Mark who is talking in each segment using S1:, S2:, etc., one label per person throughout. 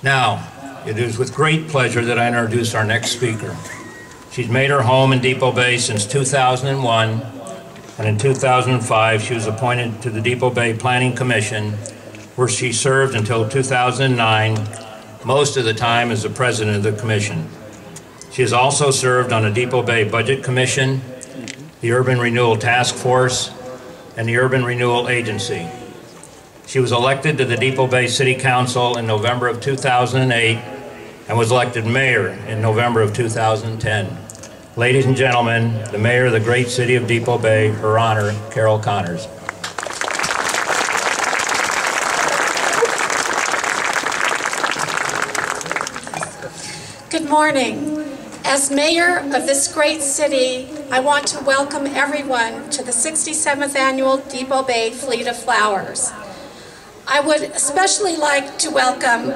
S1: Now, it is with great pleasure that I introduce our next speaker. She's made her home in Depot Bay since 2001, and in 2005 she was appointed to the Depot Bay Planning Commission, where she served until 2009, most of the time as the president of the commission. She has also served on the Depot Bay Budget Commission, the Urban Renewal Task Force, and the Urban Renewal Agency. She was elected to the Depot Bay City Council in November of 2008 and was elected mayor in November of 2010. Ladies and gentlemen, the mayor of the great city of Depot Bay, Her Honor, Carol Connors.
S2: Good morning. As mayor of this great city, I want to welcome everyone to the 67th Annual Depot Bay Fleet of Flowers. I would especially like to welcome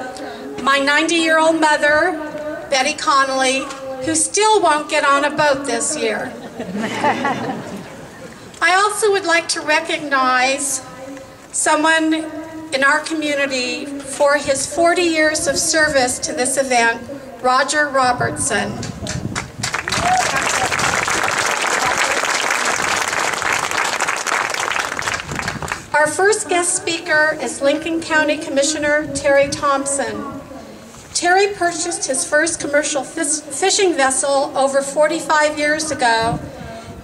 S2: my 90-year-old mother, Betty Connolly, who still won't get on a boat this year. I also would like to recognize someone in our community for his 40 years of service to this event, Roger Robertson. Our first guest speaker is Lincoln County Commissioner Terry Thompson. Terry purchased his first commercial fishing vessel over 45 years ago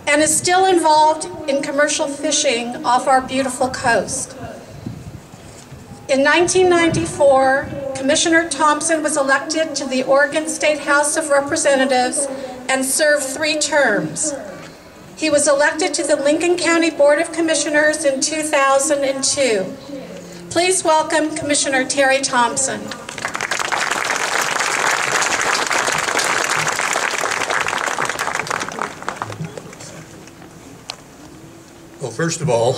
S2: and is still involved in commercial fishing off our beautiful coast. In 1994, Commissioner Thompson was elected to the Oregon State House of Representatives and served 3 terms. He was elected to the Lincoln County Board of Commissioners in 2002. Please welcome Commissioner Terry Thompson.
S3: Well, first of all,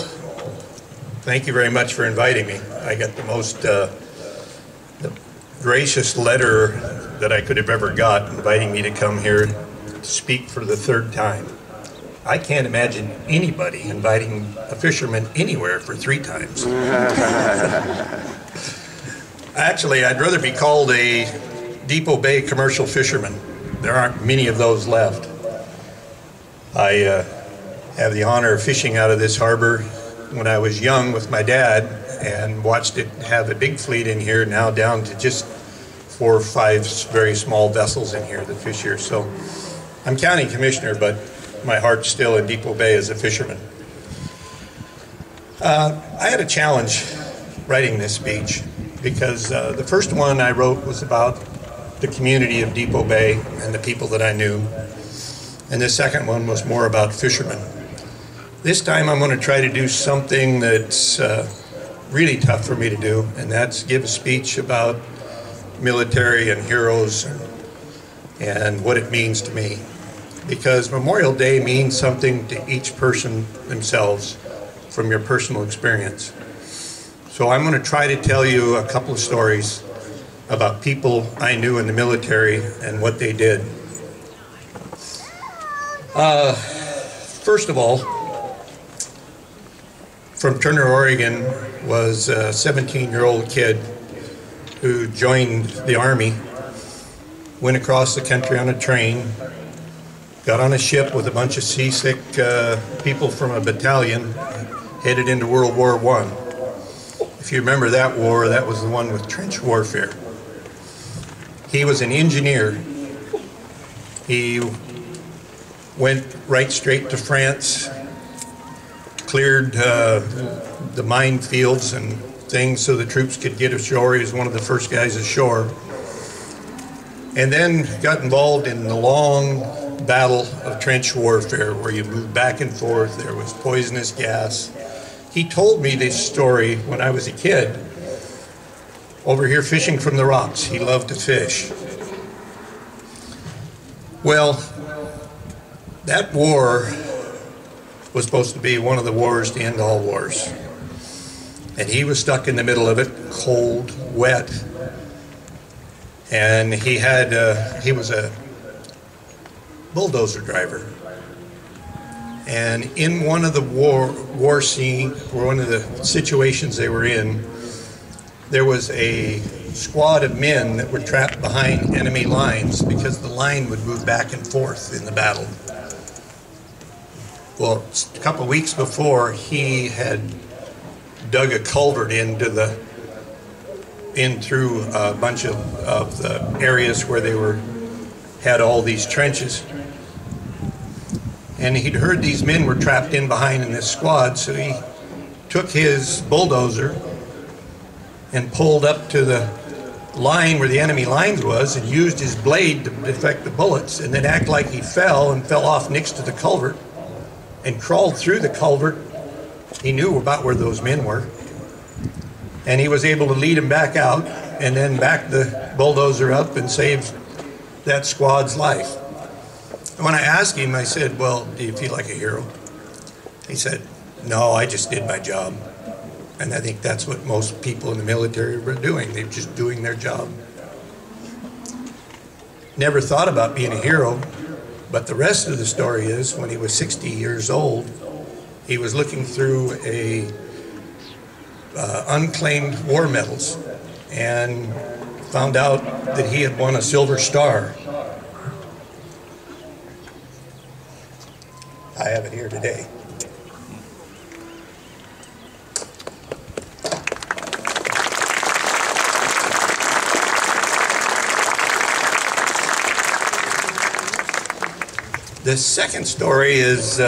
S3: thank you very much for inviting me. I got the most the gracious letter that I could have ever got, inviting me to come here to speak for the 3rd time. I can't imagine anybody inviting a fisherman anywhere for 3 times. Actually, I'd rather be called a Depot Bay commercial fisherman. There aren't many of those left. I have the honor of fishing out of this harbor when I was young with my dad and watched it have a big fleet in here, now down to just 4 or 5 very small vessels in here that fish here. So I'm county commissioner, but my heart's still in Depot Bay as a fisherman. I had a challenge writing this speech because the first one I wrote was about the community of Depot Bay and the people that I knew. And the second one was more about fishermen. This time I'm going to try to do something that's really tough for me to do, and that's give a speech about military and heroes and what it means to me. Because Memorial Day means something to each person themselves from your personal experience. So I'm going to try to tell you a couple of stories about people I knew in the military and what they did. First of all, from Turner, Oregon, was a 17-year-old kid who joined the Army, went across the country on a train, got on a ship with a bunch of seasick people from a battalion, headed into World War I. If you remember that war, that was the one with trench warfare. He was an engineer. He went right straight to France, cleared the minefields and things so the troops could get ashore. He was one of the first guys ashore. And then got involved in the long battle of trench warfare where you moved back and forth. There was poisonous gas. He told me this story when I was a kid over here fishing from the rocks. He loved to fish. Well, that war was supposed to be one of the wars to end all wars. And he was stuck in the middle of it, cold, wet. And he was a bulldozer driver. And in one of the war scene, or one of the situations they were in, there was a squad of men that were trapped behind enemy lines because the line would move back and forth in the battle. Well, a couple of weeks before, he had dug a culvert in through a bunch of the areas where they had all these trenches. And he'd heard these men were trapped in behind in this squad, so he took his bulldozer and pulled up to the line where the enemy lines was and used his blade to deflect the bullets, and then act like he fell off next to the culvert and crawled through the culvert. He knew about where those men were, and he was able to lead them back out and then back the bulldozer up and save that squad's life. And when I asked him, I said, well, do you feel like a hero? He said, no, I just did my job. And I think that's what most people in the military were doing. They were just doing their job. Never thought about being a hero, but the rest of the story is when he was 60 years old, he was looking through unclaimed war medals and found out that he had won a Silver Star. I have it here today. The second story is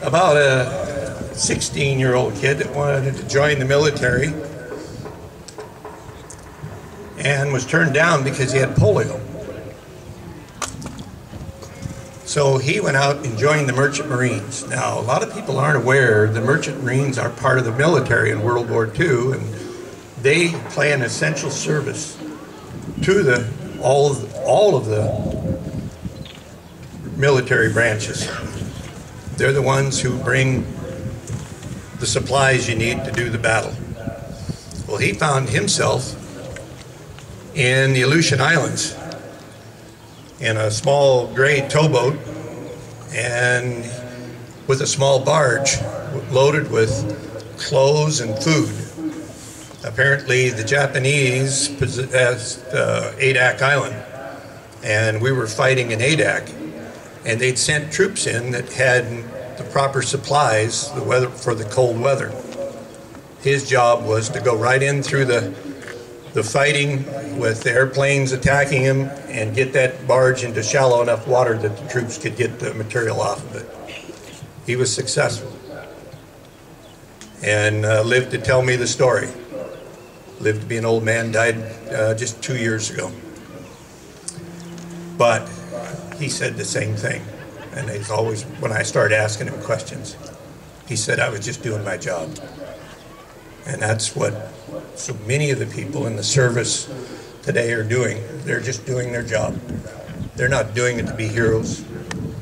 S3: about a 16-year-old kid that wanted to join the military and was turned down because he had polio. So he went out and joined the Merchant Marines. Now, a lot of people aren't aware the Merchant Marines are part of the military in World War II, and they play an essential service to all of the military branches. They're the ones who bring the supplies you need to do the battle. Well, he found himself in the Aleutian Islands in a small gray towboat and with a small barge loaded with clothes and food. Apparently the Japanese possessed Adak Island, and we were fighting in Adak, and they'd sent troops in that had the proper supplies for the cold weather. His job was to go right in through the fighting with the airplanes attacking him and get that barge into shallow enough water that the troops could get the material off of it. He was successful and lived to tell me the story. Lived to be an old man, died just 2 years ago. But he said the same thing. And he's always, when I started asking him questions, he said, I was just doing my job. And that's what so many of the people in the service today are doing. They're just doing their job. They're not doing it to be heroes,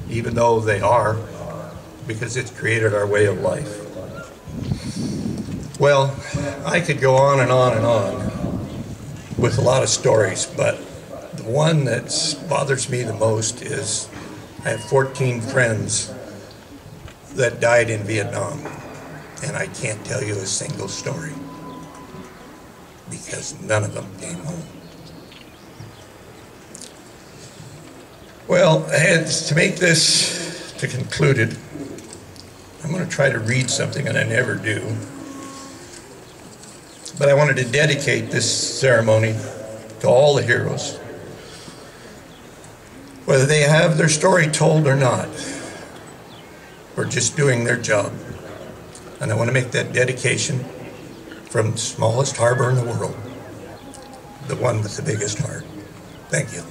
S3: even though they are, because it's created our way of life. Well, I could go on and on and on with a lot of stories, but the one that bothers me the most is I have 14 friends that died in Vietnam, and I can't tell you a single story because none of them came home. Well, to make this to concluded, I'm going to try to read something, and I never do. But I wanted to dedicate this ceremony to all the heroes, whether they have their story told or not, or just doing their job. And I want to make that dedication from the smallest harbor in the world, the one with the biggest heart. Thank you.